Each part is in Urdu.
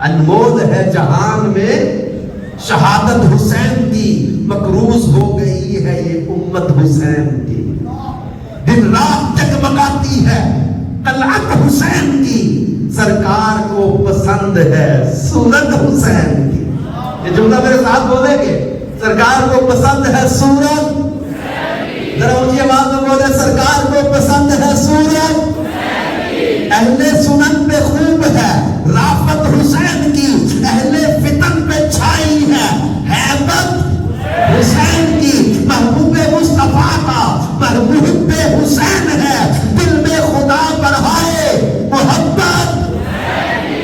انمول ہے جہان میں شہادت حسین کی، مقروض ہو گئی ہے یہ امت حسین کی، دن رات جگمگاتی ہے طلعت حسین کی، سرکار کو پسند ہے صورت حسین کی۔ یہ جملہ میرے ساتھ بولیں گے، سرکار کو پسند ہے صورت، ذرا اونچی آواز میں بولے، سرکار کو پسند ہے صورت، اہل سنن پہ خوب ہے رافت حسین کی، اہل فتن پہ چھائی ہے ہیبت حسین کی، محبوب مصطفیٰ کا محبوب حسین ہے، دل میں خدا بڑھائے محبت،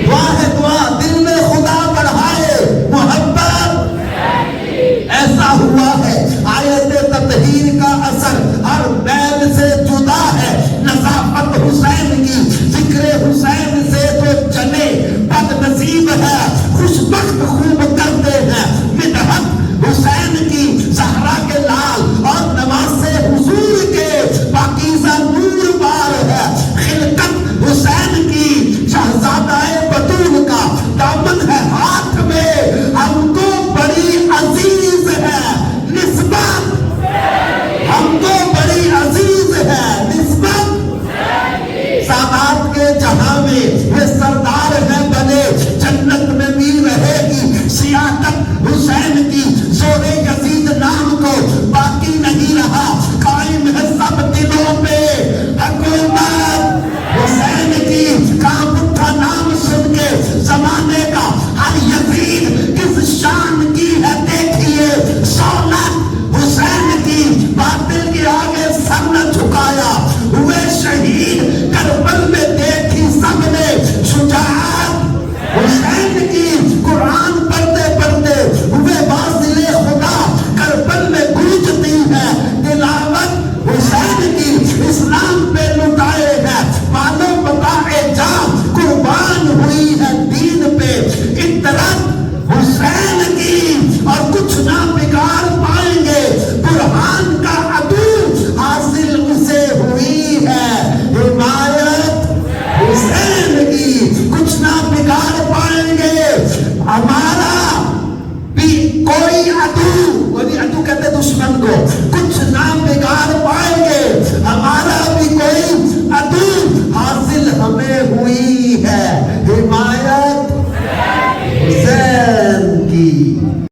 دعا ہے دعا، دل میں خدا بڑھائے محبت، ایسا ہوا ہے آیت تطہیر کا اثر ہر بیل سے جدا ہے، نظافت حسین کی، ذکر حسین سے جو چلے بد نصیب ہے، خوش بخت خوب کرتے ہیں مدحت حسین کی، زہرا کے لال اور نواز حضور کے پاکیزہ نور بار ہے، خلقت حسین کی، شہزادہ بطول کا دامن ہے ہاتھ میں، ہم کو بڑی عزیز ہے نسبت، ہم کو بڑی عزیز ہے نسبت، سادات کے جہاں میں یہ سردار ہے بنے، جنت میں بھی رہے گی سیادت حسین کی، زور یزید نام کو باقی نہیں رہا، قائم ہے سب دلوں پہ حکومت حسین کی، کام اٹھا نام سن کے زمانے کا ہر یزید کس شان کی ہے دیکھیے، سولت حسین کی، باطل کے آگے سر نہ جھکایا، ہوئے شہید کربل میں دیکھی سب نے شجاعت حسین کی، قرآن پڑھتے پڑھتے ہوئے واصل خدا، کربل میں گونجتی ہے تلاوت حسین کی، اسلام پہ لٹائے ہیں مالو بتائے جان، قربان ہوئی ہے دین پہ اطرت حسین کی، اور کچھ نہ بگاڑ پائیں گے برہان کا عدو، حاصل اسے ہوئی ہے حمایت حسین کی، کچھ نہ بگاڑ پائیں گے ہمارا بھی کوئی عدو، کوئی عدو کہتے دشمن کو،